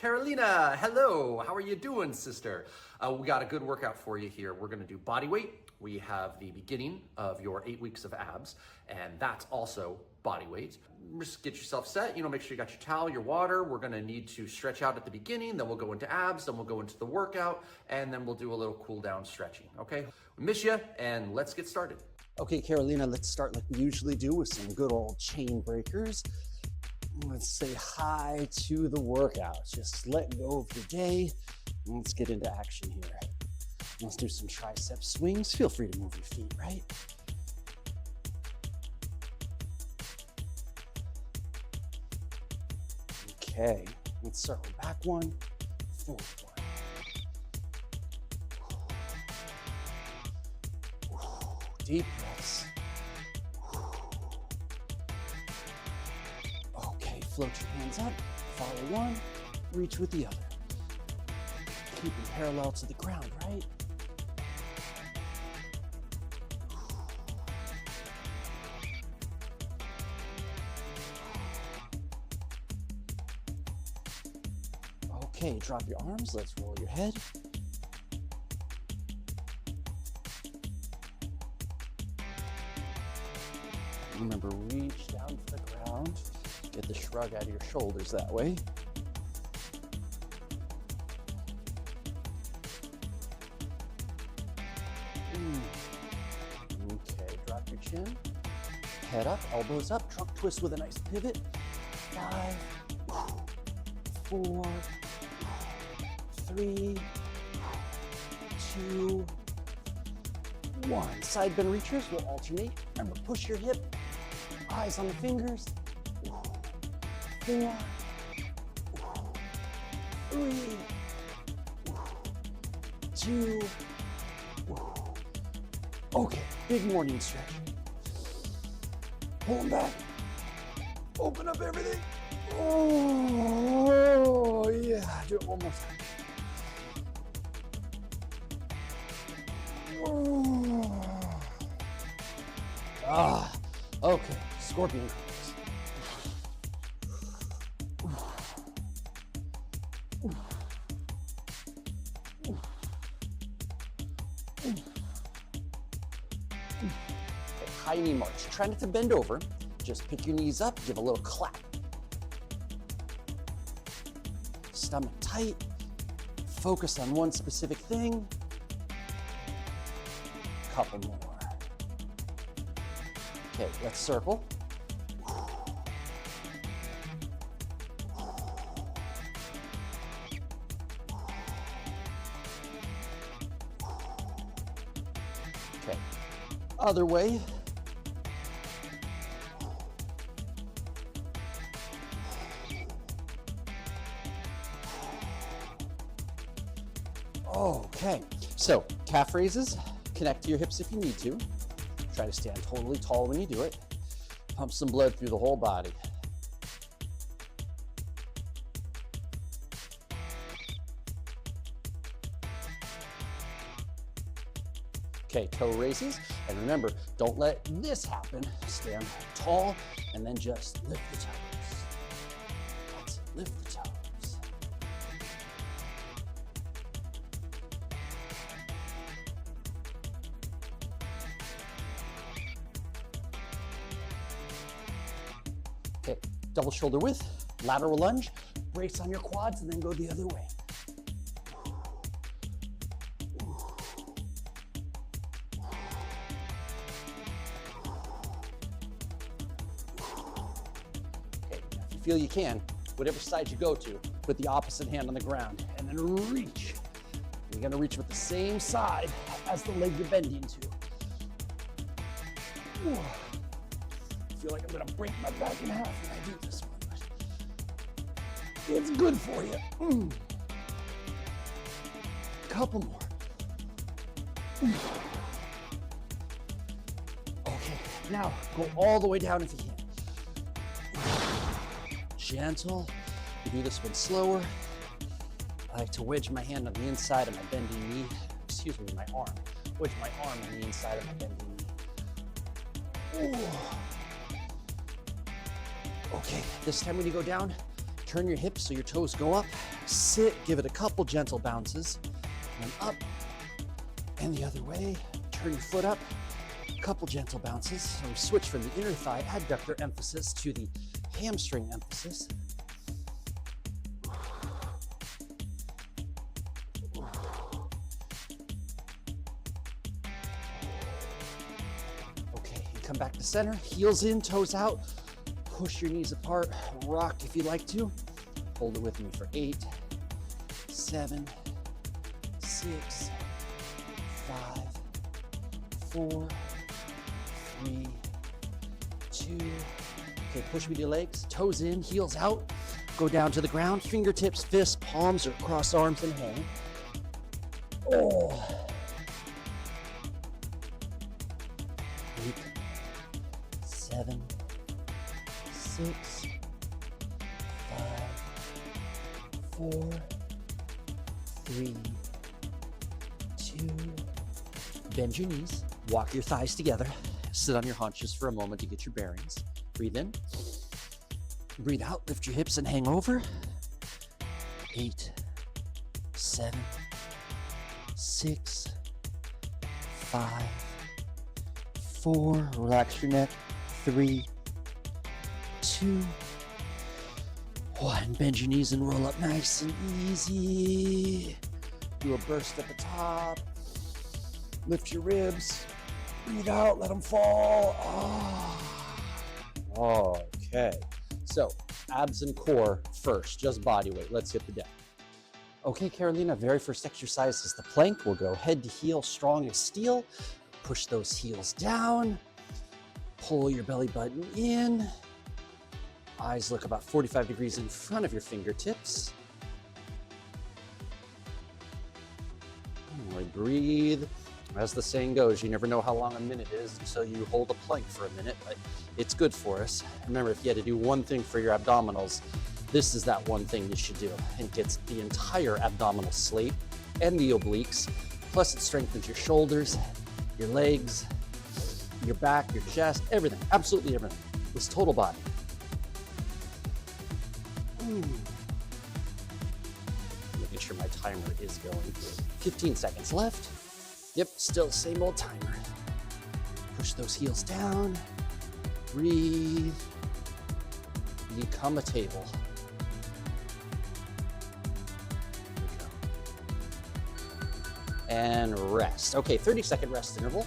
Carolina, hello. How are you doing, sister? We got a good workout for you here. We're gonna do body weight. We have the beginning of your 8 weeks of abs, and that's also body weight. Just get yourself set, make sure you got your towel, your water. We're gonna need to stretch out at the beginning, then we'll go into abs, then we'll go into the workout, and then we'll do a little cool down stretching, okay? We miss you, and let's get started. Okay, Carolina, let's start like we usually do with some good old chain breakers. Let's say hi to the workout. Just let go of your day. And let's get into action here. Let's do some tricep swings. Feel free to move your feet, right? Okay, let's circle back one, forward one. Deep breaths. Okay, float your hands up, follow one, reach with the other. Keep them parallel to the ground, right? Okay, drop your arms, let's roll your head. Remember, reach down to the ground. Get the shrug out of your shoulders that way. Okay, drop your chin. Head up, elbows up, trunk twist with a nice pivot. 5, 4, 3, 2, 1. Side bend reachers will alternate. Remember, push your hip, eyes on the fingers. 4, 3, 2. Okay, big morning stretch. Pull them back. Open up everything. Oh, yeah. Do it one more time. Okay, scorpion curls. High knee march. Try not to bend over. Just pick your knees up, give a little clap. Stomach tight. Focus on one specific thing. Couple more. Okay, let's circle. Okay, other way. Okay, so calf raises, connect to your hips if you need to. Try to stand totally tall when you do it. Pump some blood through the whole body. Okay, toe raises. And remember, don't let this happen. Stand tall and then just lift the toes. That's it, lift the toes. Okay, double shoulder width, lateral lunge, brace on your quads and then go the other way. Okay, if you feel you can, whatever side you go to, put the opposite hand on the ground and then reach. You're gonna reach with the same side as the leg you're bending to. I feel like I'm gonna break my back in half when I do this one, but it's good for you. Couple more. Okay, now go all the way down if you can. Gentle. You do this one slower. I like to wedge my hand on the inside of my bending knee. Excuse me, my arm. Wedge my arm on the inside of my bending knee. Ooh. Okay, this time when you go down, Turn your hips so your toes go up. Sit, give it a couple gentle bounces. And up and the other way. Turn your foot up. Couple gentle bounces. So we switch from the inner thigh adductor emphasis to the hamstring emphasis. Okay, you come back to center, heels in, toes out. Push your knees apart, rock if you like to. Hold it with me for 8, 7, 6, 5, 4, 3, 2. Okay, push with your legs, toes in, heels out. Go down to the ground, fingertips, fists, palms, or cross arms and hang. Oh. 8, 7, 6, 5, 4, 3, 2. Bend your knees, walk your thighs together. Sit on your haunches for a moment to get your bearings. Breathe in. Breathe out, lift your hips and hang over. 8, 7, 6, 5, 4. Relax your neck. 3, 2, 1. Bend your knees and roll up nice and easy. Do a burst at the top. Lift your ribs. Breathe out, let them fall. Oh. Okay, so abs and core first, just body weight. Let's hit the deck. Okay, Carolina, very first exercise is the plank. We'll go head to heel, strong as steel. Push those heels down. Pull your belly button in. Eyes look about 45 degrees in front of your fingertips. And we breathe. As the saying goes, you never know how long a minute is until you hold a plank for a minute, but it's good for us. Remember, if you had to do one thing for your abdominals, this is that one thing you should do. It gets the entire abdominal slate and the obliques, plus it strengthens your shoulders, your legs, your back, your chest, everything, absolutely everything. This total body. Making sure my timer is going. 15 seconds left. Yep, still same old timer. Push those heels down. Breathe. Become a table. There we go. And rest. Okay, 30-second rest interval.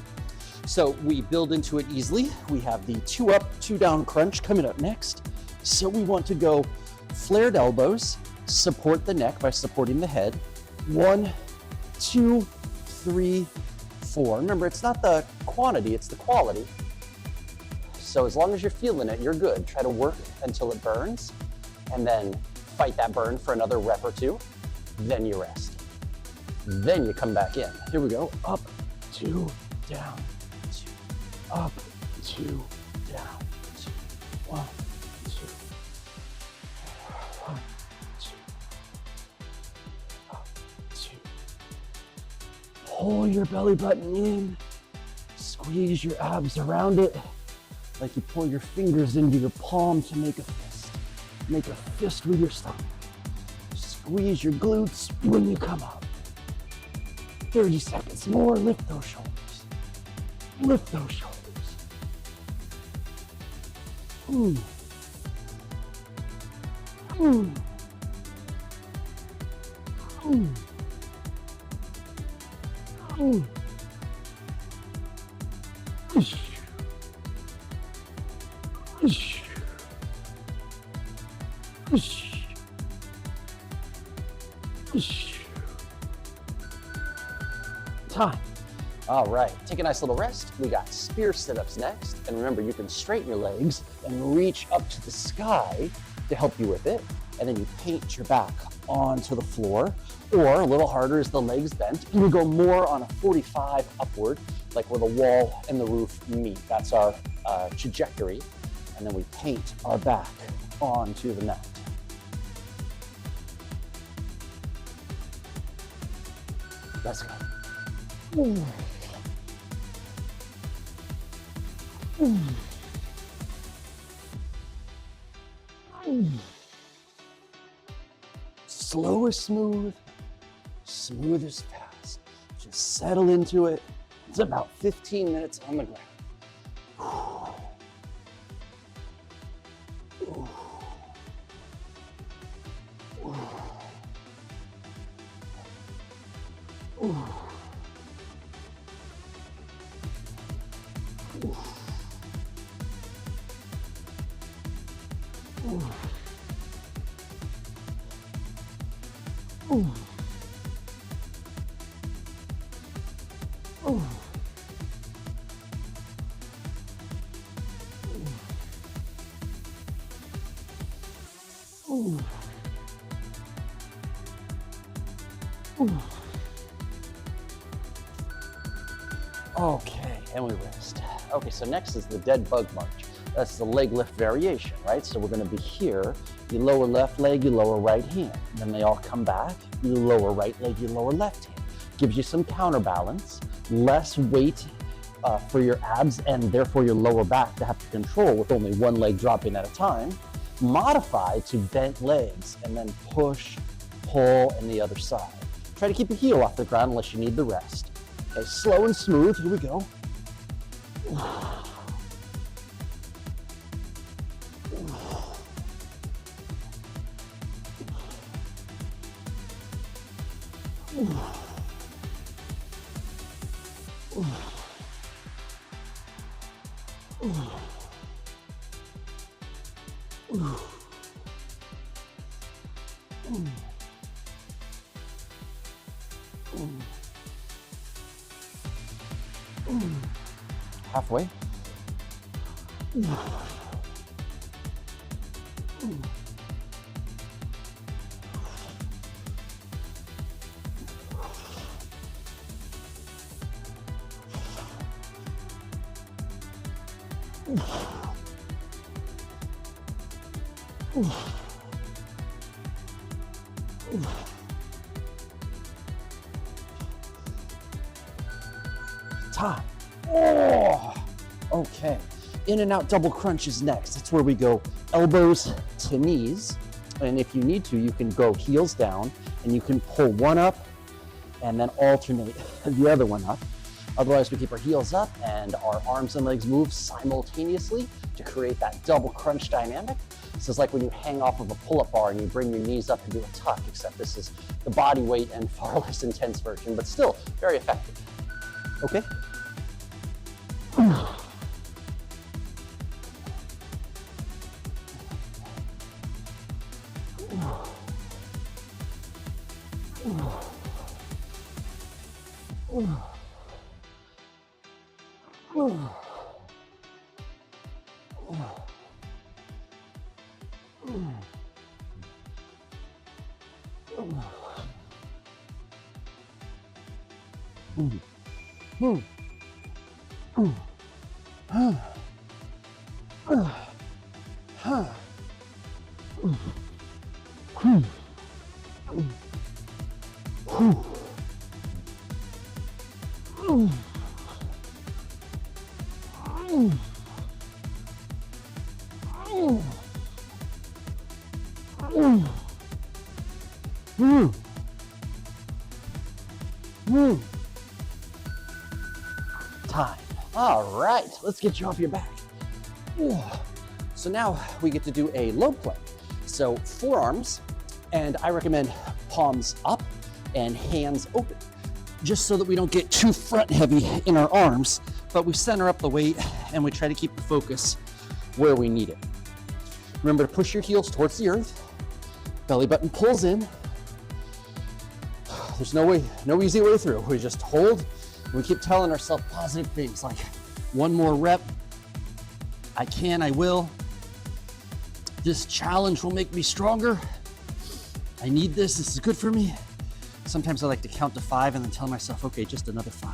So we build into it easily. We have the 2 up, 2 down crunch coming up next. So we want to go flared elbows, support the neck by supporting the head. 1, 2, 3, 4. Remember, it's not the quantity, it's the quality. So as long as you're feeling it, you're good. Try to work until it burns, and then fight that burn for another rep or 2. Then you rest. Then you come back in. Here we go. Up, 2, down, 2. Up, 2, down, 2. 1, 2. 1, 2. Up, 2. Pull your belly button in. Squeeze your abs around it. Like you pull your fingers into your palm to make a fist. Make a fist with your stomach. Squeeze your glutes when you come up. 30 seconds more, lift those shoulders. Lift those shoulders. Ooh. Ooh. Ooh. Ooh. Time. All right, take a nice little rest. We got spear sit-ups next. And remember, you can straighten your legs and reach up to the sky to help you with it. And then you paint your back onto the floor, or a little harder is the legs bent. And we go more on a 45 upward, like where the wall and the roof meet. That's our trajectory. And then we paint our back onto the mat. Let's go. Ooh. Ooh. Ooh. slow is smooth, smooth is fast. Just settle into it. It's about 15 minutes on the ground. Okay, and we rest. Okay, so next is the dead bug march. That's the leg lift variation, right? So we're gonna be here, you lower left leg, you lower right hand. Then they all come back, you lower right leg, you lower left hand. Gives you some counterbalance, less weight for your abs and therefore your lower back to have to control with only one leg dropping at a time. Modify to bent legs and then push, pull, and the other side. Try to keep your heel off the ground unless you need the rest. Okay, slow and smooth, here we go. Halfway. Time. Oh, okay. In and out double crunch is next. That's where we go elbows to knees. And if you need to, you can go heels down and you can pull one up and then alternate the other one up. Otherwise, we keep our heels up and our arms and legs move simultaneously to create that double crunch dynamic. This is like when you hang off of a pull-up bar and you bring your knees up and do a tuck, except this is the body weight and far less intense version, but still very effective. Okay? Time. All right, let's get you off your back. So now we get to do a low plank. So forearms, and I recommend palms up and hands open, just so that we don't get too front heavy in our arms, but we center up the weight and we try to keep the focus where we need it. Remember to push your heels towards the earth. Belly button pulls in. There's no easy way through. We just hold. We keep telling ourselves positive things like, one more rep. I can, I will. This challenge will make me stronger. I need this. This is good for me. Sometimes I like to count to 5 and then tell myself, okay, just another 5.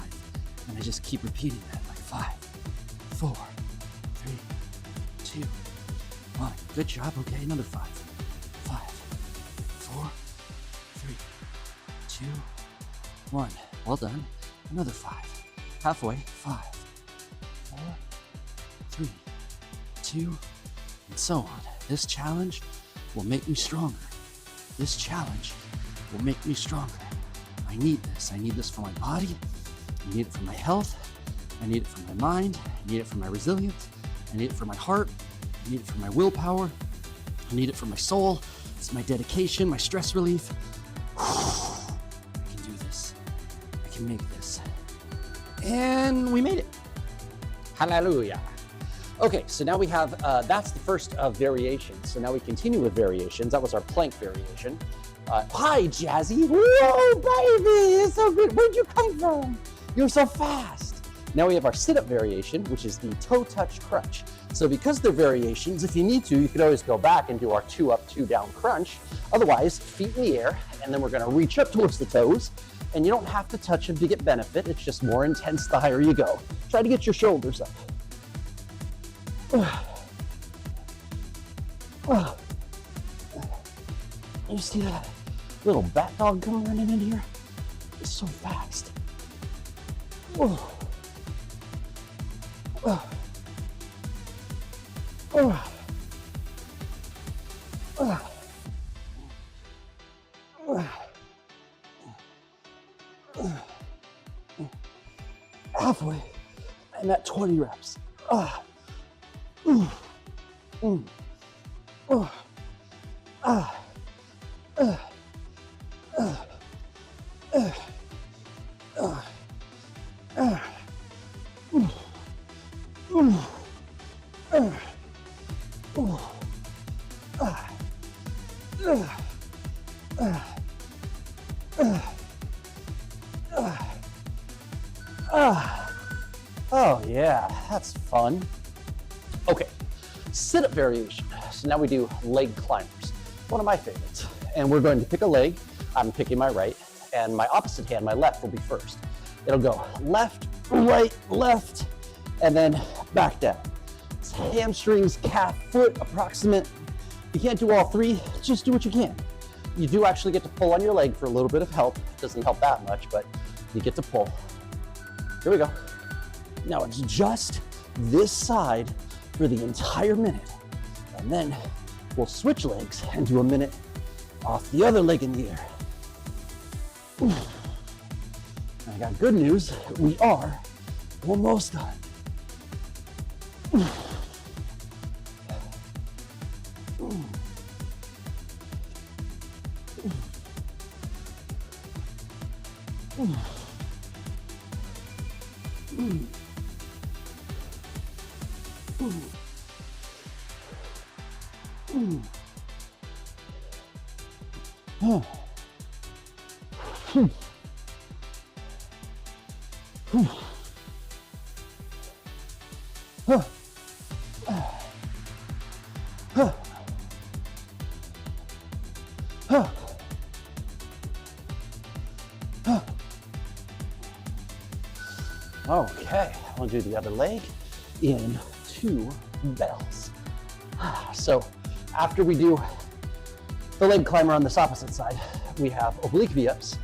And I just keep repeating that, like 5, 4, 3, 2, 1. Good job. Okay, another 5. 5, 4, 3, 2, 1. Well done. Another 5. Halfway. 5, 4, 3, 2, and so on. This challenge will make me stronger. This challenge will make me stronger. I need this. I need this for my body. I need it for my health. I need it for my mind. I need it for my resilience. I need it for my heart. I need it for my willpower. I need it for my soul. It's my dedication, my stress relief. I can do this. I can make this. And we made it. Hallelujah. Okay, so now we have, that's the first of variations. So now we continue with variations. That was our plank variation. Hi, Jazzy. Whoa, baby, it's so good. Where'd you come from? You're so fast. Now we have our sit-up variation, which is the toe touch crunch. So because they're variations, if you need to, you could always go back and do our 2 up, 2 down crunch. Otherwise, feet in the air, and then we're gonna reach up towards the toes, and you don't have to touch them to get benefit. It's just more intense the higher you go. Try to get your shoulders up. You see that little bat dog coming running in here? It's so fast. Halfway, and at 20 reps. Oh yeah, that's fun. Okay, sit-up variation. So now we do leg climbers, one of my favorites. And we're going to pick a leg. I'm picking my right, and my opposite hand, my left, will be first. It'll go left, right, left, and then back down. It's hamstrings, calf, foot, approximate. You can't do all 3, just do what you can. You do actually get to pull on your leg for a little bit of help. It doesn't help that much, but you get to pull. Here we go. Now it's just this side for the entire minute. And then we'll switch legs and do a minute off the other leg in the air. I got good news. We are almost done. Okay, I'll do the other leg in 2 bells. So after we do the leg climber on this opposite side, we have oblique V-ups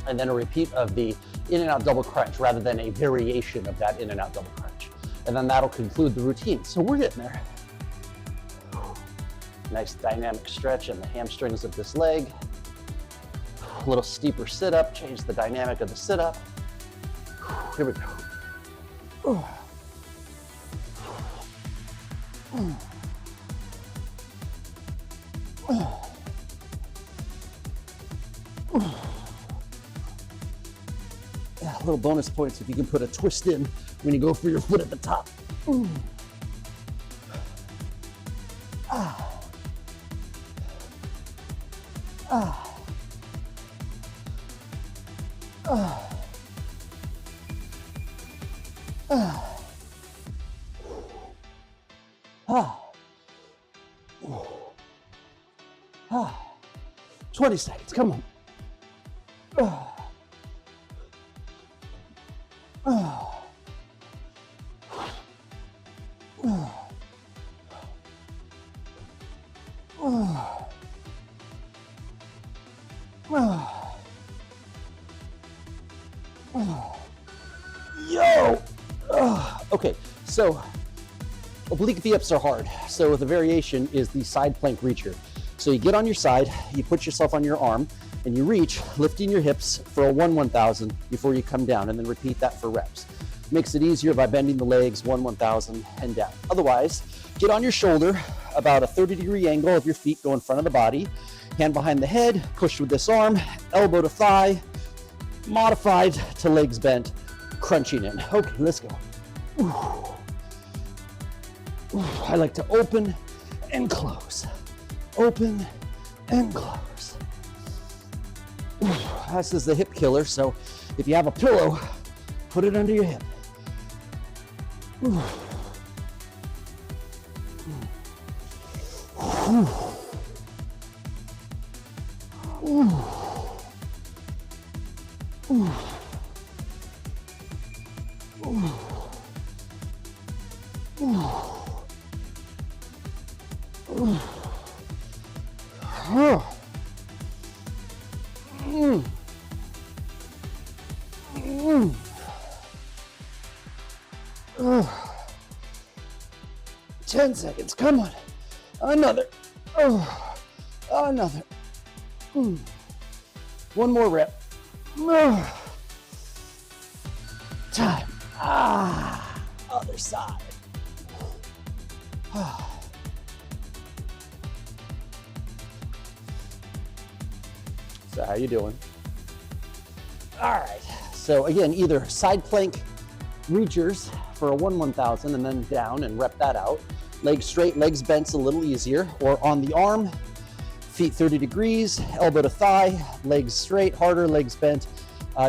and then a repeat of the in and out double crunch rather than a variation of that in and out double crunch. And then that'll conclude the routine. So we're getting there. Nice dynamic stretch in the hamstrings of this leg. A little steeper sit-up, change the dynamic of the sit-up. Here we go. Yeah, little bonus points if you can put a twist in when you go for your foot at the top. Ah. 20 seconds, come on. Yo! Okay, so oblique V-ups are hard. So the variation is the side plank reacher. So you get on your side, you put yourself on your arm, and you reach, lifting your hips for a 1/1000 before you come down, and then repeat that for reps. Makes it easier by bending the legs 1/1000 and down. Otherwise, get on your shoulder, about a 30-degree angle of your feet go in front of the body, hand behind the head, push with this arm, elbow to thigh, modified to legs bent, crunching in. Okay, let's go. I like to open and close. Open and close. This is the hip killer, so if you have a pillow, put it under your hip. Ten seconds, come on. Another. Another. One more rep. Time. Other side. So how you doing? All right. So again, either side plank reachers for a 1/1000 and then down and rep that out. Legs straight, legs bent a little easier, or on the arm, feet 30 degrees, elbow to thigh, legs straight, harder, legs bent,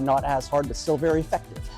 not as hard, but still very effective.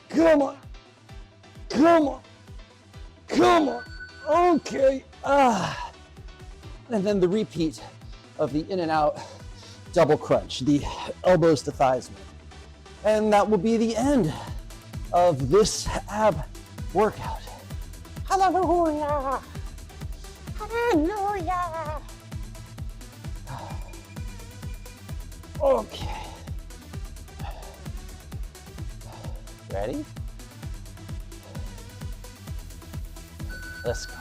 Come on, come on, come on. Okay. And then the repeat of the in and out double crunch, the elbows to thighs. And that will be the end of this ab workout. Hallelujah. Hallelujah. Okay. Ready? Let's go.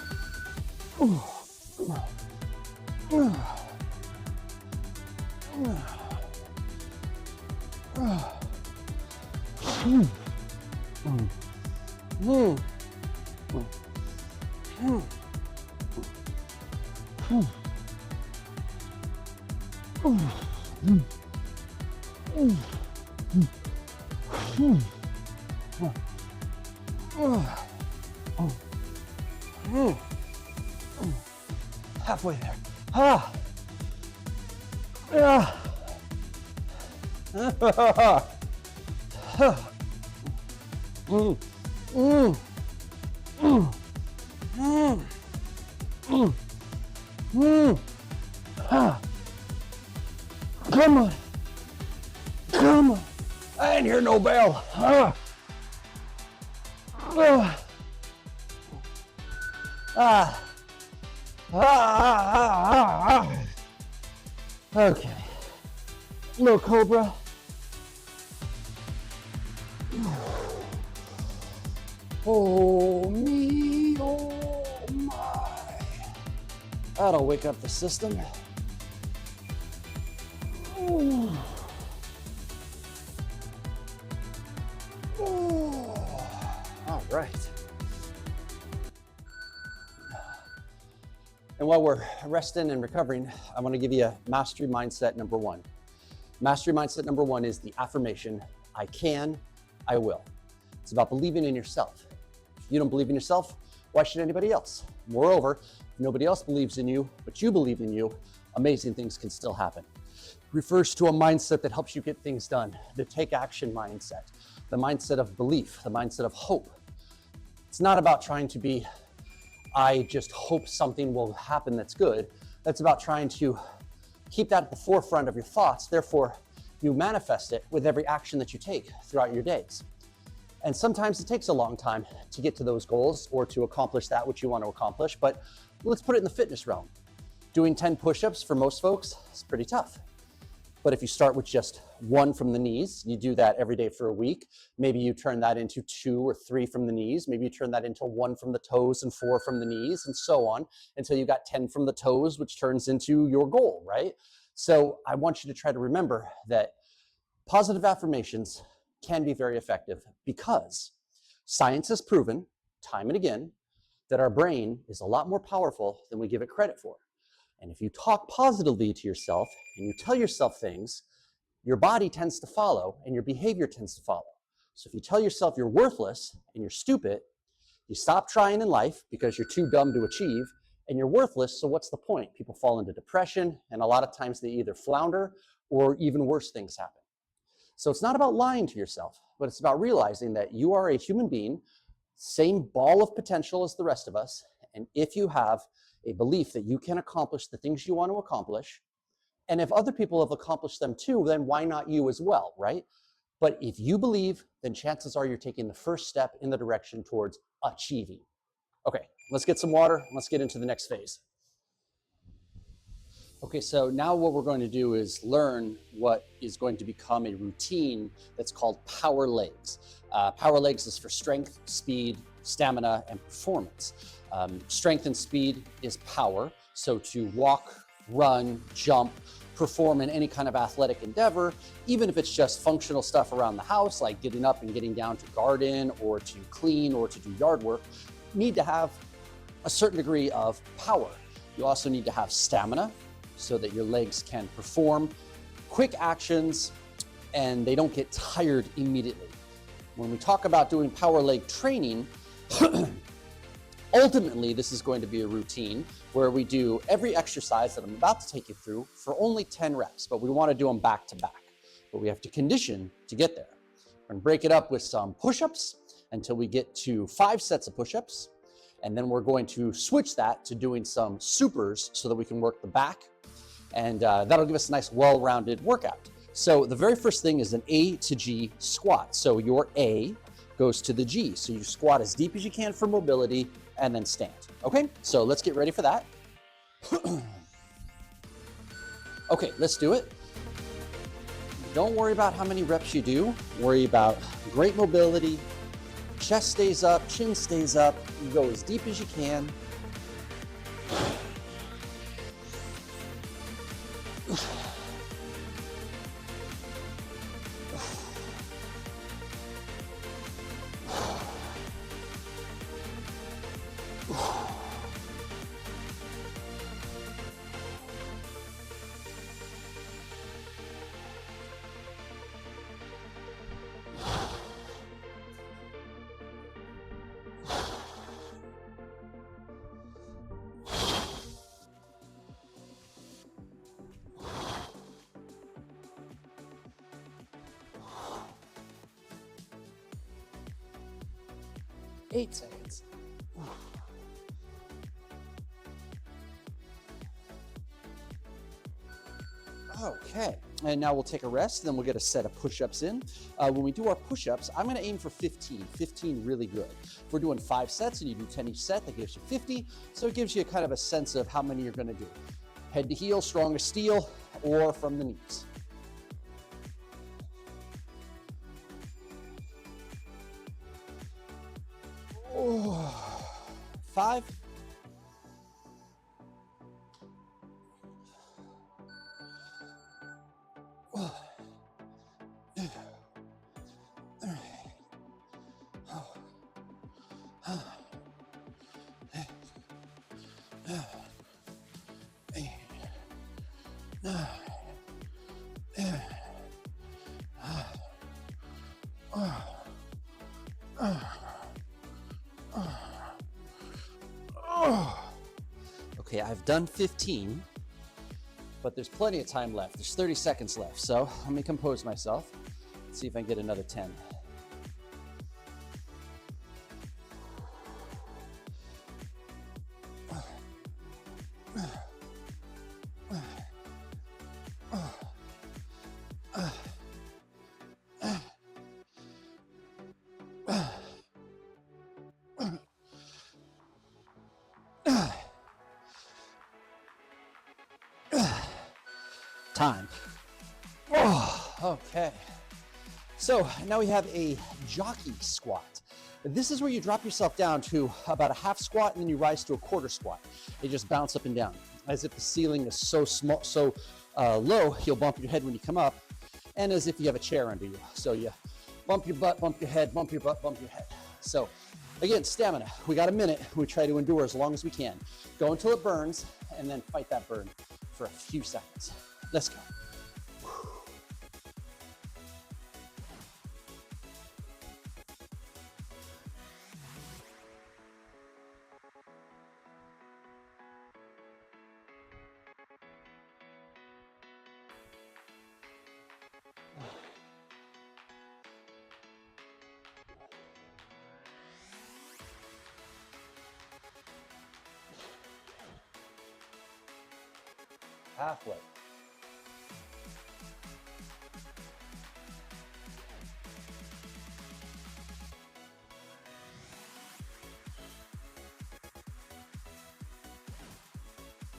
Halfway there. Come on. Come on. I ain't hear no bell. Okay. Low cobra. Oh me, oh my. That'll wake up the system. Ooh. Ooh. All right. And while we're resting and recovering, I want to give you a mastery mindset number one. Mastery mindset number one is the affirmation, I can, I will. It's about believing in yourself. If you don't believe in yourself, why should anybody else? Moreover, if nobody else believes in you, but you believe in you, amazing things can still happen. It refers to a mindset that helps you get things done, the take action mindset, the mindset of belief, the mindset of hope. It's not about trying to be, I just hope something will happen that's good. That's about trying to keep that at the forefront of your thoughts. Therefore, you manifest it with every action that you take throughout your days. And sometimes it takes a long time to get to those goals or to accomplish that which you want to accomplish. But let's put it in the fitness realm. Doing 10 push-ups for most folks is pretty tough. But if you start with just 1 from the knees, you do that every day for a week. Maybe you turn that into 2 or 3 from the knees. Maybe you turn that into 1 from the toes and 4 from the knees, and so on until you got 10 from the toes, which turns into your goal, right? So I want you to try to remember that positive affirmations can be very effective because science has proven time and again that our brain is a lot more powerful than we give it credit for. And if you talk positively to yourself and you tell yourself things, your body tends to follow and your behavior tends to follow. So if you tell yourself you're worthless and you're stupid, you stop trying in life because you're too dumb to achieve, and you're worthless, so what's the point? People fall into depression, and a lot of times they either flounder or even worse things happen. So it's not about lying to yourself, but it's about realizing that you are a human being, same ball of potential as the rest of us, and if you have a belief that you can accomplish the things you want to accomplish, and if other people have accomplished them too, then why not you as well, right? But if you believe, then chances are you're taking the first step in the direction towards achieving. Okay, let's get some water. Let's get into the next phase. Okay, so now what we're going to do is learn what is going to become a routine that's called power legs. Power legs is for strength, speed, stamina, and performance. Strength and speed is power. So to walk, run, jump, perform in any kind of athletic endeavor, even if it's just functional stuff around the house, like getting up and getting down to garden or to clean or to do yard work, need to have a certain degree of power. You also need to have stamina so that your legs can perform quick actions and they don't get tired immediately. When we talk about doing power leg training, ultimately this is going to be a routine where we do every exercise that I'm about to take you through for only 10 reps, but we want to do them back to back. But we have to condition to get there. We're going to break it up with some push-ups until we get to 5 sets of push-ups. And then we're going to switch that to doing some supers so that we can work the back. And that'll give us a nice well-rounded workout. So the very first thing is an A to G squat. So your A goes to the G. So you squat as deep as you can for mobility and then stand. Okay, so let's get ready for that. Okay, let's do it. Don't worry about how many reps you do. Worry about great mobility. Chest stays up, chin stays up. You go as deep as you can. Eight seconds. Okay, and now we'll take a rest, then we'll get a set of push-ups in. When we do our push-ups, I'm gonna aim for 15 really good. If we're doing 5 sets and you do 10 each set, that gives you 50, so it gives you kind of a sense of how many you're gonna do. Head to heel, strong as steel, or from the knees. Oh, 5. Okay, I've done 15, but there's plenty of time left. There's 30 seconds left. So let me compose myself. See if I can get another 10. Time. Oh, okay. So now we have a jockey squat. This is where you drop yourself down to about a half squat and then you rise to a quarter squat. You just bounce up and down as if the ceiling is so small, low, you'll bump your head when you come up, and as if you have a chair under you. So you bump your butt, bump your head, bump your butt, bump your head. So again, stamina. We got a minute. We try to endure as long as we can. Go until it burns and then fight that burn for a few seconds. Let's go. Halfway.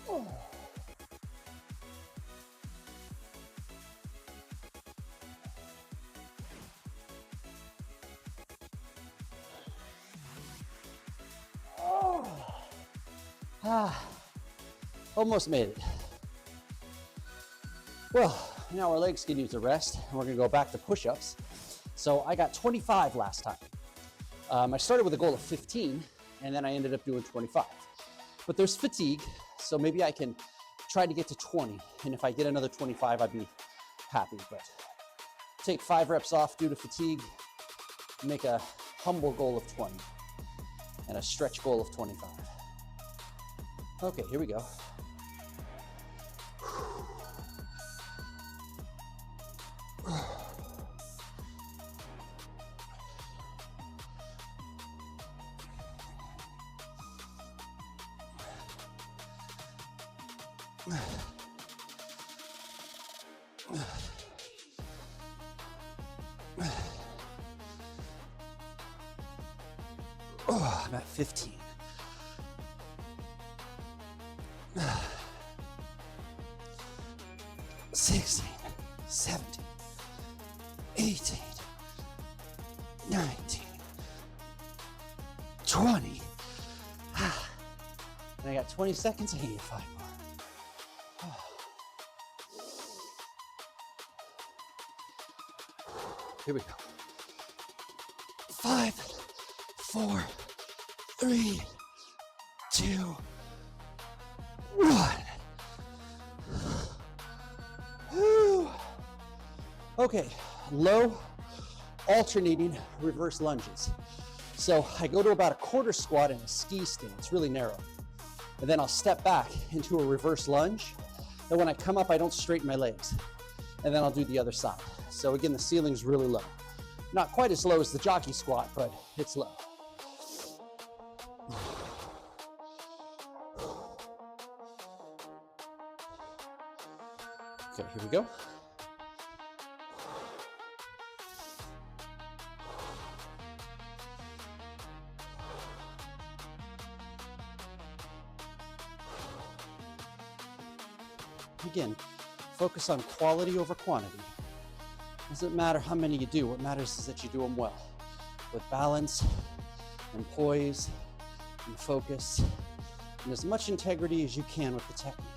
Oh. Oh. Almost made it. Well, now our legs can use a rest, and we're gonna go back to push-ups. So I got 25 last time. I started with a goal of 15, and then I ended up doing 25. But there's fatigue, so maybe I can try to get to 20, and if I get another 25, I'd be happy. But take 5 reps off due to fatigue, make a humble goal of 20, and a stretch goal of 25. Okay, here we go. Oh, I'm at 15. 16, 17, 18, 19, 20. And I got 20 seconds, I need 5 more. Here we go. 5, 4, 3, 2, 1. Whew. Okay, low alternating reverse lunges. So I go to about a quarter squat in a ski stand. It's really narrow. And then I'll step back into a reverse lunge. And when I come up, I don't straighten my legs. And then I'll do the other side. So again, the ceiling's really low. Not quite as low as the jockey squat, but it's low. Okay, here we go. Again, focus on quality over quantity. Doesn't matter how many you do. What matters is that you do them well, with balance and poise and focus and as much integrity as you can with the technique.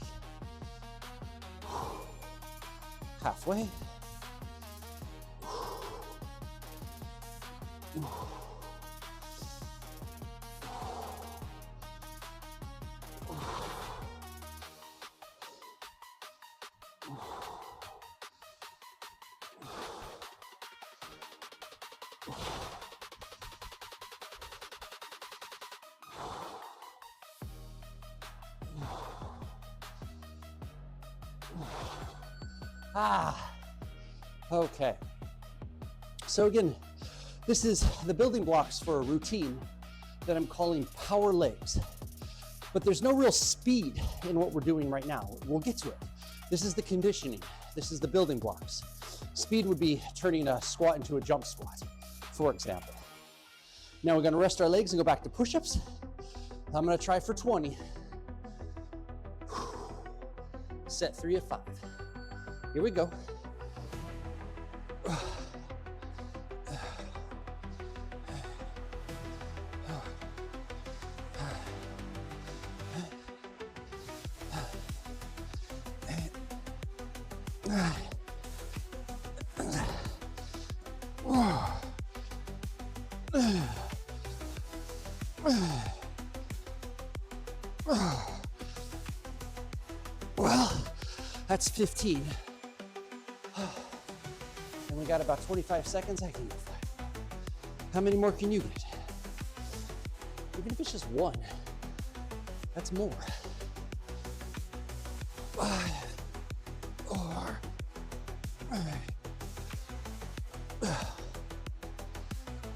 Halfway. Okay. So again, this is the building blocks for a routine that I'm calling power legs. But there's no real speed in what we're doing right now. We'll get to it. This is the conditioning. This is the building blocks. Speed would be turning a squat into a jump squat, for example. Now we're gonna rest our legs and go back to push-ups. I'm gonna try for 20. Set 3 of 5. Here we go. Well, that's 15. And we got about 25 seconds. I can do 5. How many more can you get? Even if it's just 1, that's more. 5, 4,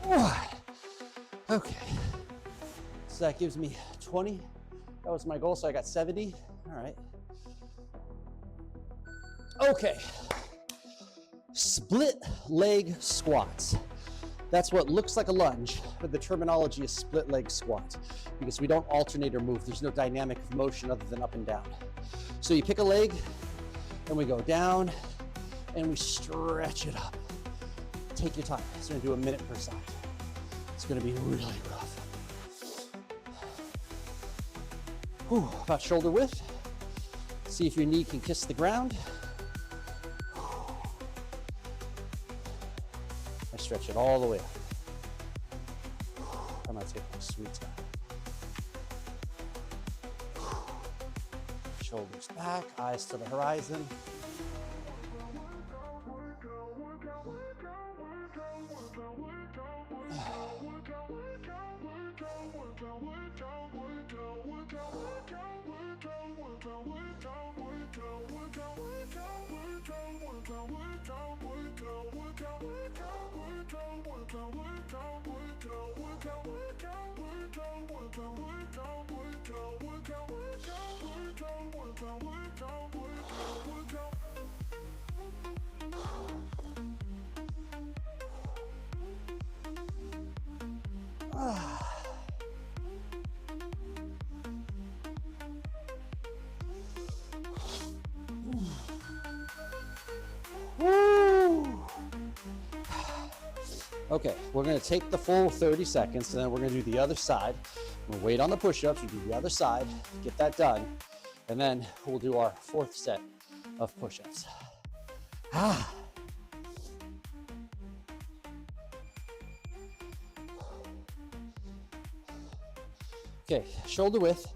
1. Okay. So that gives me 20. That was my goal, so I got 70. All right. Okay. Split leg squats. That's what looks like a lunge, but the terminology is split leg squat because we don't alternate or move. There's no dynamic of motion other than up and down. So you pick a leg and we go down and we stretch it up. Take your time. It's gonna do a minute per side. It's gonna be really rough. Whew, about shoulder width. See if your knee can kiss the ground. I stretch it all the way up. I'm gonna take my sweet time. Shoulders back, eyes to the horizon. Okay, we're gonna take the full 30 seconds and then we're gonna do the other side. We'll wait on the push-ups, we do the other side, get that done, and then we'll do our 4th set of push-ups. Okay, shoulder width,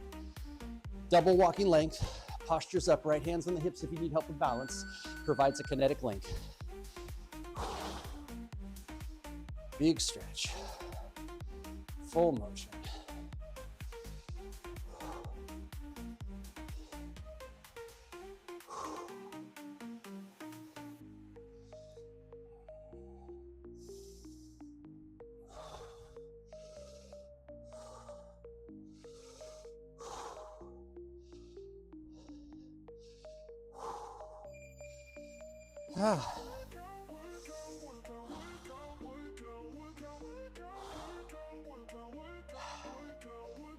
double walking length, postures up, right hands on the hips if you need help with balance, provides a kinetic link. Big stretch, full motion. Ah.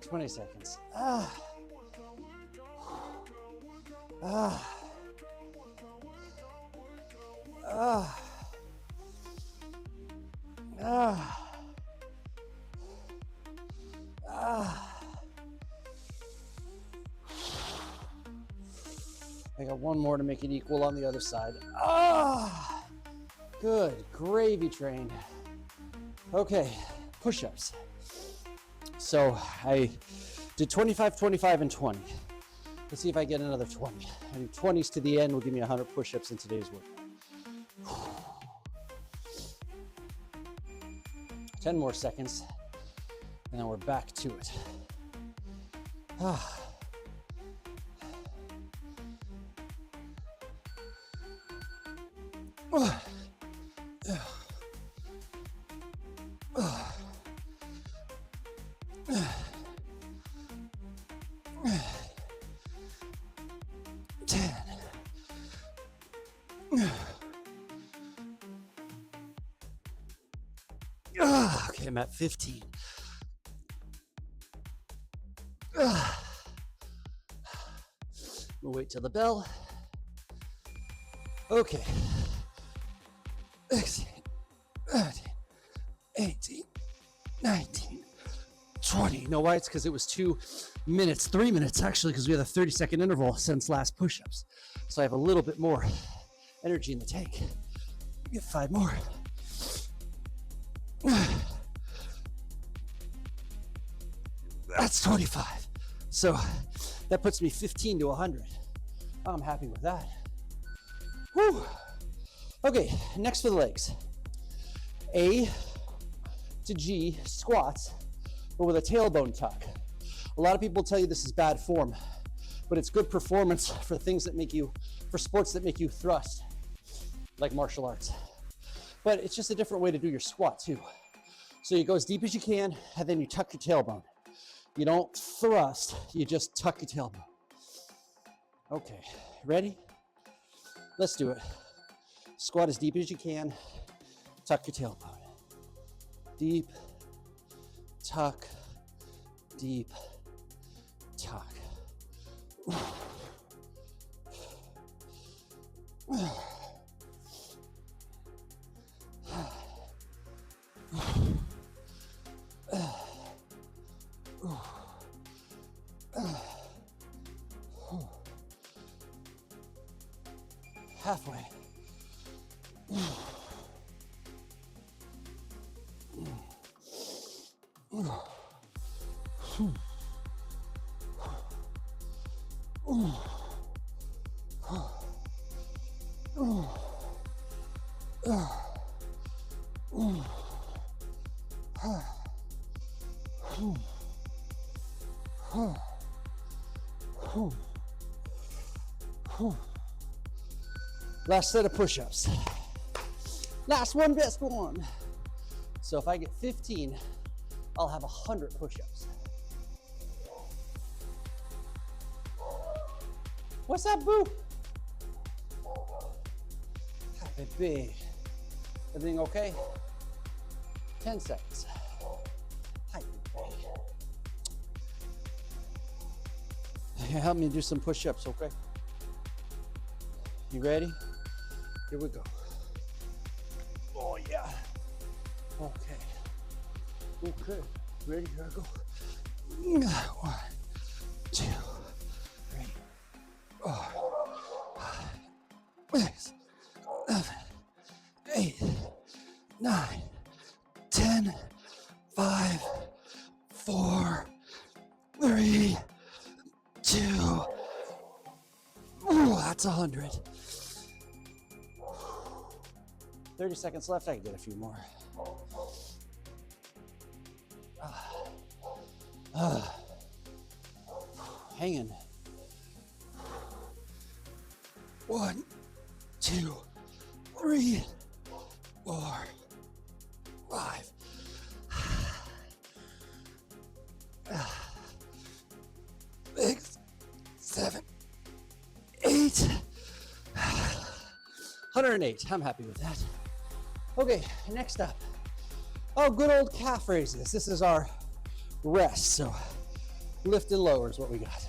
20 seconds. I got one more to make it equal on the other side. Good gravy train. Okay, push-ups. So I did 25, 25, and 20. Let's see if I get another 20. I do 20s to the end will give me 100 push-ups in today's workout. 10 more seconds, and then we're back to it. Okay, I'm at 15. We'll wait till the bell. Okay. 16, 17, 18, 19, 20. You know why? It's because it was 2 minutes, 3 minutes actually, because we had a 30-second interval since last push-ups. So I have a little bit more energy in the tank. Get 5 more. That's 25. So that puts me 15 to 100. I'm happy with that. Whew. Okay, next for the legs. A to G squats, but with a tailbone tuck. A lot of people tell you this is bad form, but it's good performance for things that make you, for sports that make you thrust, like martial arts. But it's just a different way to do your squat too. So you go as deep as you can, and then you tuck your tailbone. You don't thrust, you just tuck your tailbone. Okay, ready? Let's do it. Squat as deep as you can, tuck your tailbone. Deep, tuck, deep, tuck. Halfway. Last set of push-ups. Last one, best one. So if I get 15, I'll have 100 push-ups. What's up, boo? Hi, baby. Everything okay? 10 seconds. Hi, baby. Help me do some push-ups, okay? You ready? Here we go. Oh, yeah. Okay. Okay. Ready? Here I go. 1, 2, 3, 4, 5, 6, 7, 8, 9, 10, 5, 4, 3, 2. Ooh, that's 100. 30 seconds left. I can get a few more. Hanging. 1, 2, 3, 4, 5. 6, 7, 8. 108. I'm happy with that. Okay, next up. Oh, good old calf raises. This is our rest. So lift and lower is what we got.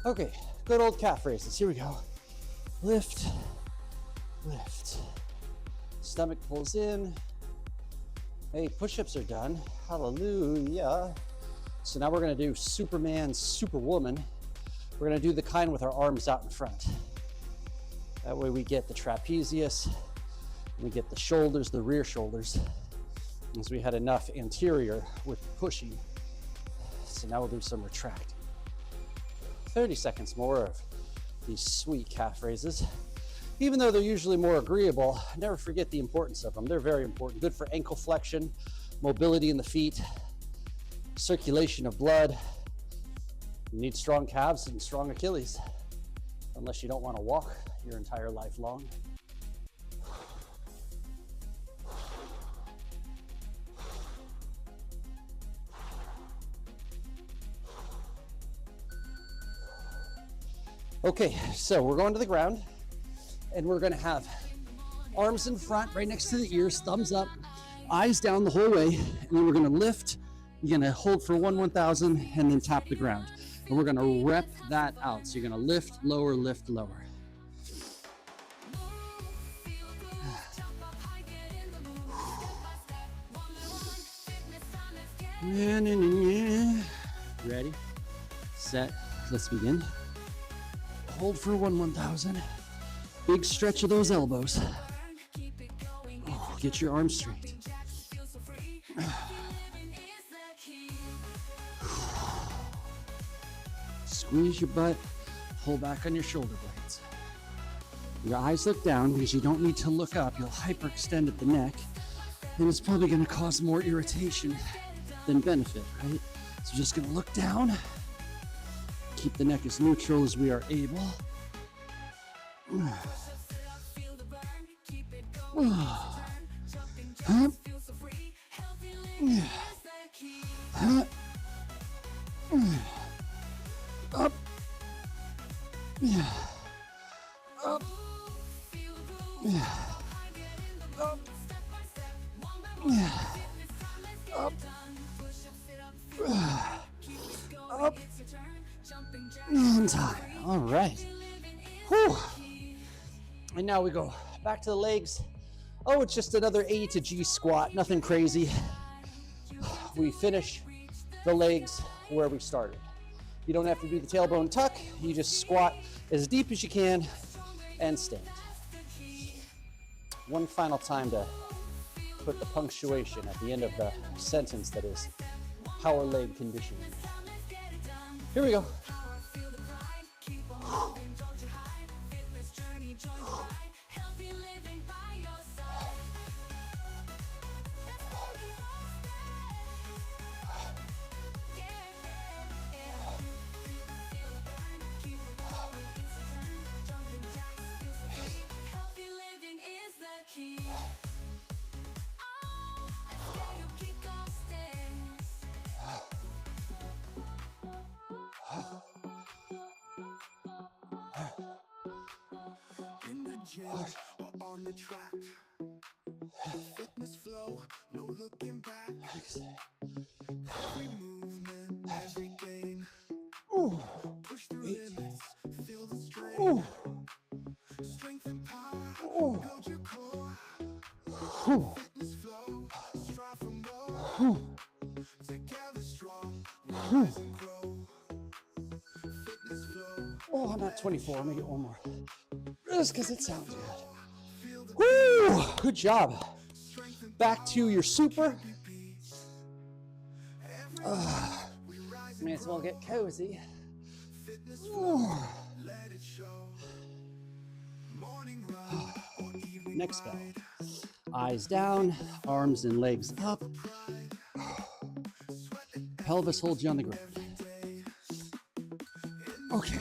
Okay, good old calf raises. Here we go. Lift, lift. Stomach pulls in. Hey, push-ups are done. Hallelujah. So now we're gonna do Superman, Superwoman. We're gonna do the kind with our arms out in front. That way we get the trapezius, we get the shoulders, the rear shoulders, as we had enough anterior with pushing. So now we'll do some retracting. 30 seconds more of these sweet calf raises. Even though they're usually more agreeable, never forget the importance of them. They're very important. Good for ankle flexion, mobility in the feet, circulation of blood. You need strong calves and strong Achilles, unless you don't want to walk your entire life long. Okay, so we're going to the ground, and we're gonna have arms in front, right next to the ears, thumbs up, eyes down the whole way, and then we're gonna lift. You're gonna hold for 1,000, and then tap the ground. And we're gonna rep that out. So you're gonna lift, lower, lift, lower. Ready, set, let's begin. Hold for 1,000. Big stretch of those elbows. Oh, get your arms straight. Squeeze your butt, pull back on your shoulder blades. Your eyes look down because you don't need to look up. You'll hyperextend at the neck, and it's probably gonna cause more irritation than benefit, right? So just gonna look down, keep the neck as neutral as we are able. Up. Yeah. Up. Yeah. Up. Yeah. Up. Up. And time. All right. Whew. And now we go back to the legs. Oh, it's just another A to G squat. Nothing crazy. We finish the legs where we started. You don't have to do the tailbone tuck. You just squat as deep as you can and stand. One final time to put the punctuation at the end of the sentence that is power leg conditioning. Here we go. Or on the track, fitness flow, no looking back. Every movement, every gain. Push the limits, feel the strain. Strength and power, build your core. Fitness flow, strive for more. Together strong, rise and grow. Fitness flow. Oh, I'm at 24. Make it one more. Just because it sounds good. Woo! Good job. Back to your super. May as well get cozy. Next go. Eyes down, arms and legs up. Pelvis holds you on the ground. Okay.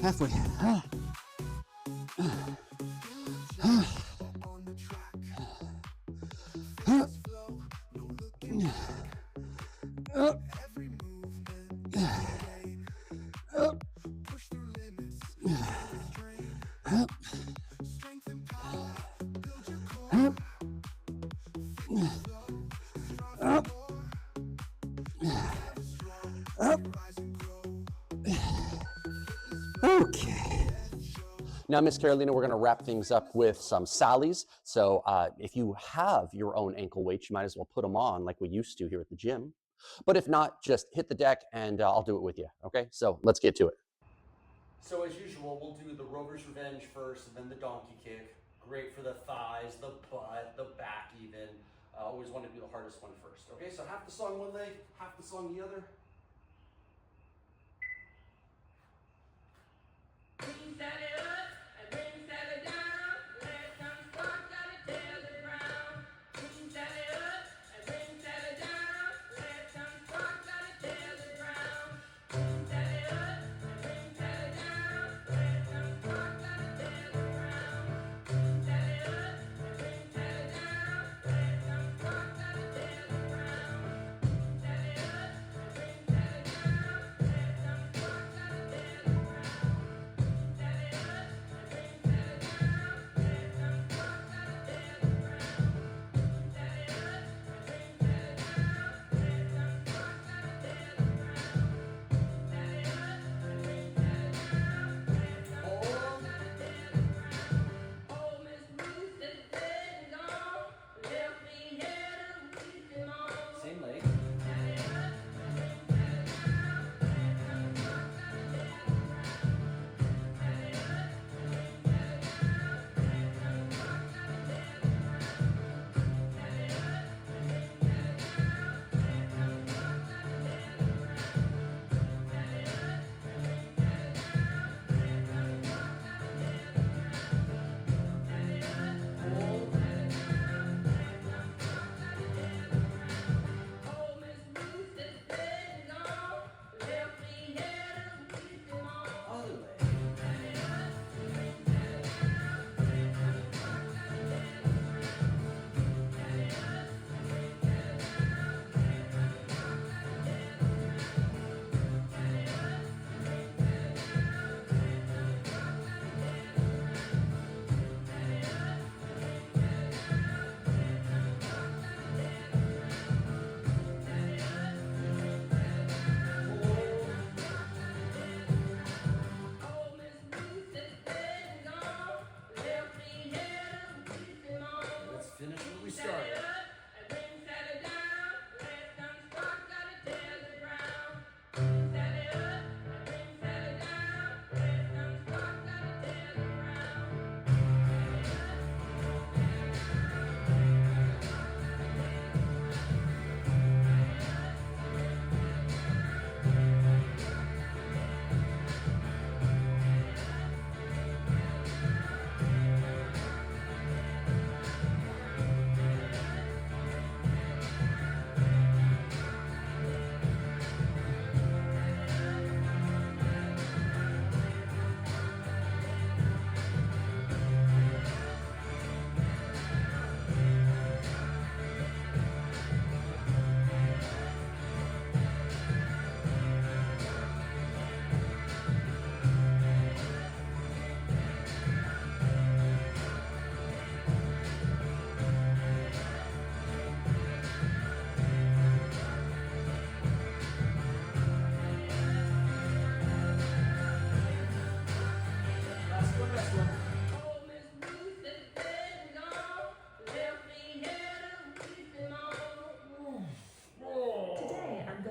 Halfway. Okay. Now, Miss Carolina, we're going to wrap things up with some Sallies. So if you have your own ankle weights, you might as well put them on like we used to here at the gym. But if not, just hit the deck and I'll do it with you. Okay, so let's get to it. So as usual, we'll do the Rover's Revenge first and then the donkey kick. Great for the thighs, the butt, the back even. I always want to do the hardest one first. Okay, so half the song one leg, half the song the other.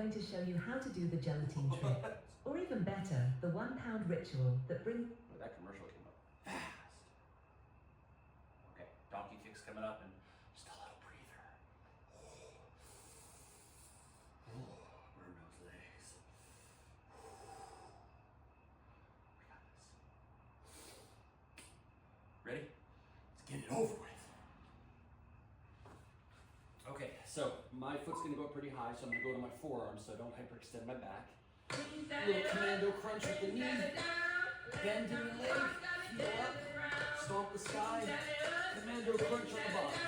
To show you how to do the gelatine trick, or even better, the £1 ritual that brings... Oh, that commercial came up fast. Okay, donkey kick's coming up and just a little breather. Burn those legs. We got this. Ready? Let's get it over with. Okay, so my foot's gonna go up pretty high, so I'm gonna go to my forearms so I don't hyperextend my back. Little commando crunch with the knee, bend in the leg, heel up, stomp the sky, commando crunch on the bottom.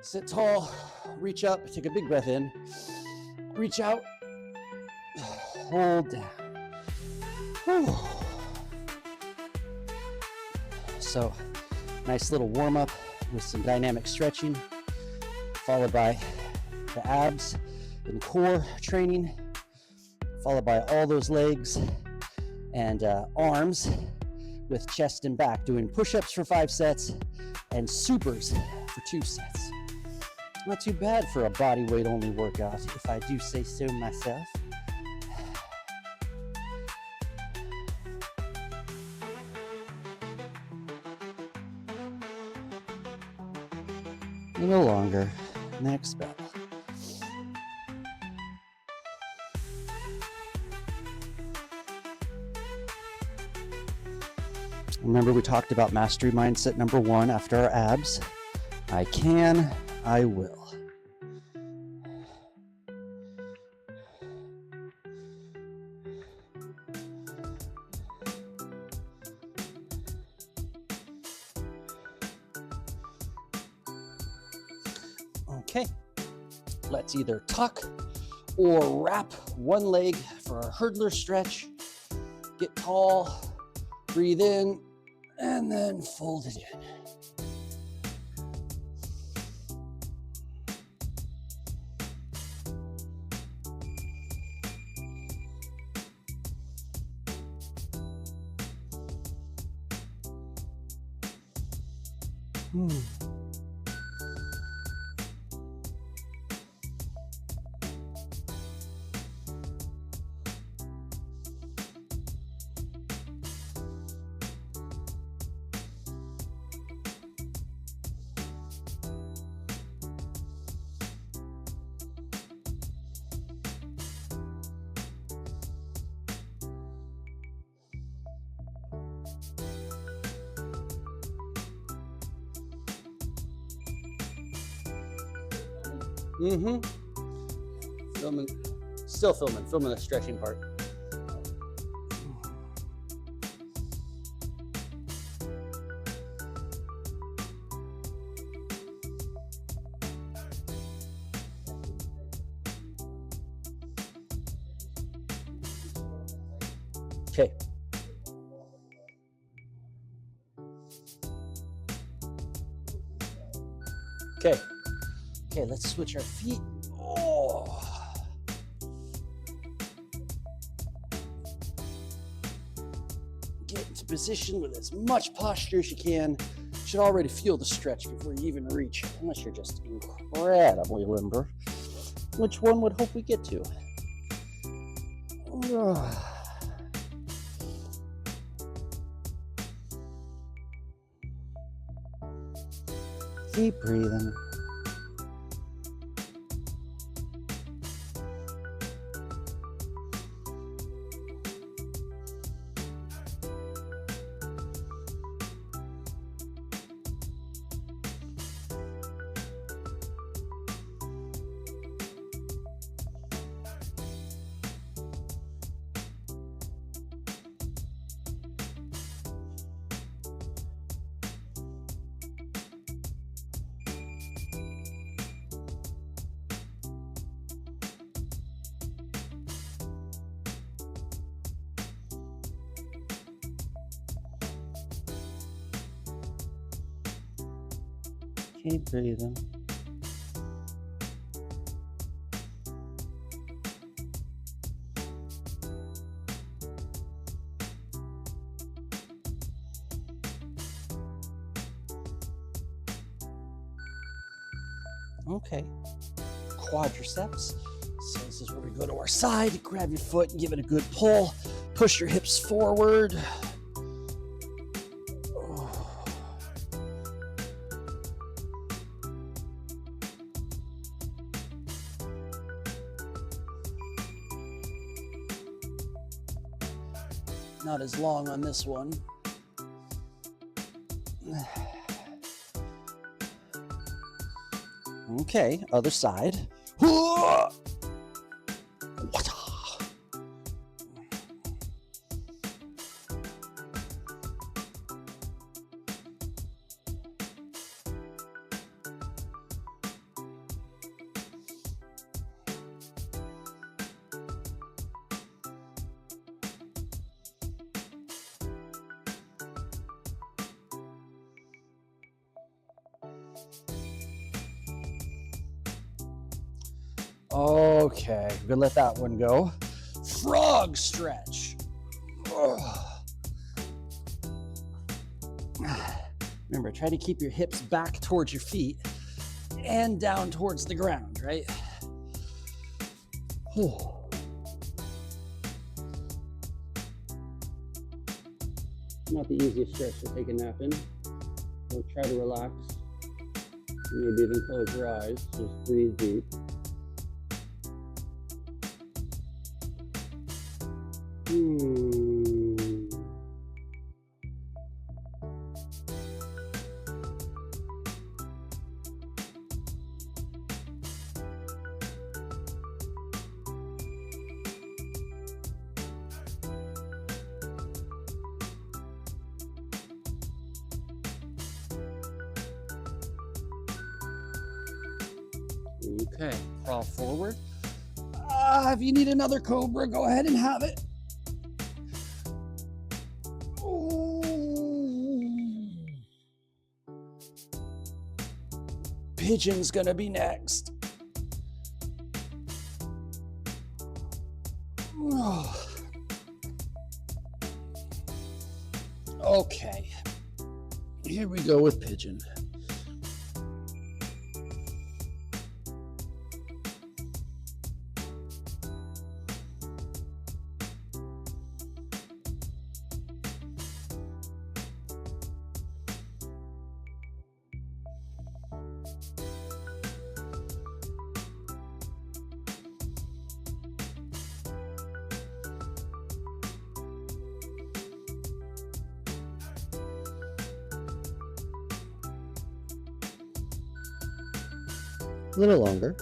Sit tall, reach up, take a big breath in, reach out, hold down. Whew. So, nice little warm up with some dynamic stretching, followed by the abs and core training, followed by all those legs and arms with chest and back, doing push-ups for 5 sets and supers for 2 sets. Not too bad for a body weight only workout, if I do say so myself. A little longer. Next bell. Remember, we talked about mastery mindset number 1 after our abs. I can, I will. Okay, let's either tuck or wrap one leg for our hurdler stretch. Get tall, breathe in, and then fold it in. Filming, still filming the stretching part. Okay. Okay, let's switch our feet. Oh. Get into position with as much posture as you can. You should already feel the stretch before you even reach, unless you're just incredibly limber, which one would hope we get to. Keep breathing. Keep breathing. Okay. Quadriceps. So this is where we go to our side, grab your foot and give it a good pull. Push your hips forward. Not as long on this one. Okay, other side. Okay, we're gonna let that one go. Frog stretch. Remember, try to keep your hips back towards your feet and down towards the ground, right? Not the easiest stretch to take a nap in. So try to relax. Maybe even close your eyes. Just breathe deep. Okay, crawl forward. If you need another cobra, go ahead and have it. Pigeon's gonna be next. Okay, here we go with pigeon. A little longer.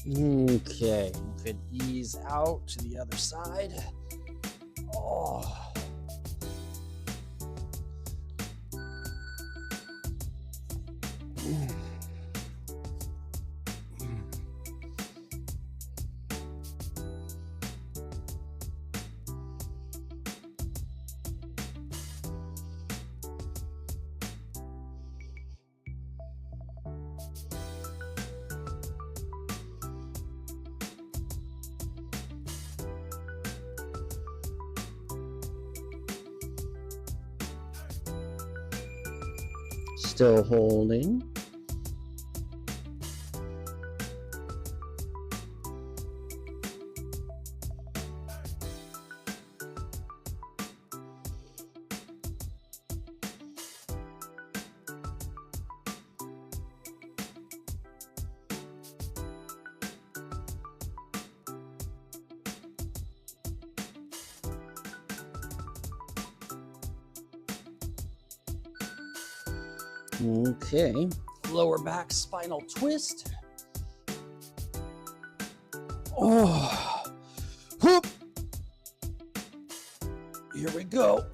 Okay, you could ease out to the other side. Oh. Still holding. Okay, lower back spinal twist. Oh, whoop. Here we go.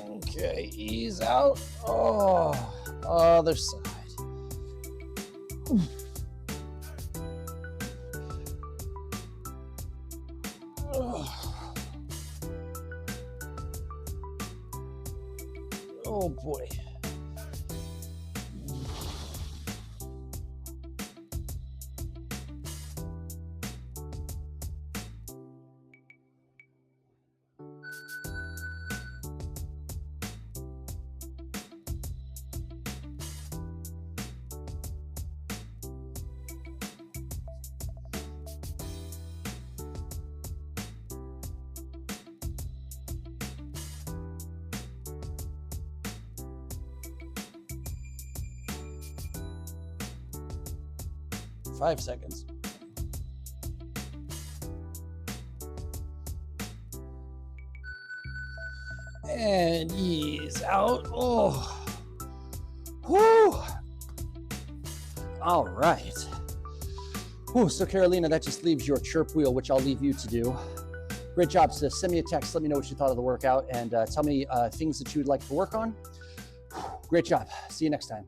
Okay, ease out. Oh, other side. Oh boy. 5 seconds. And ease out. Oh. Whew. All right. Whew. So Carolina, that just leaves your chirp wheel, which I'll leave you to do. Great job, sis. Send me a text. Let me know what you thought of the workout and tell me things that you would like to work on. Great job. See you next time.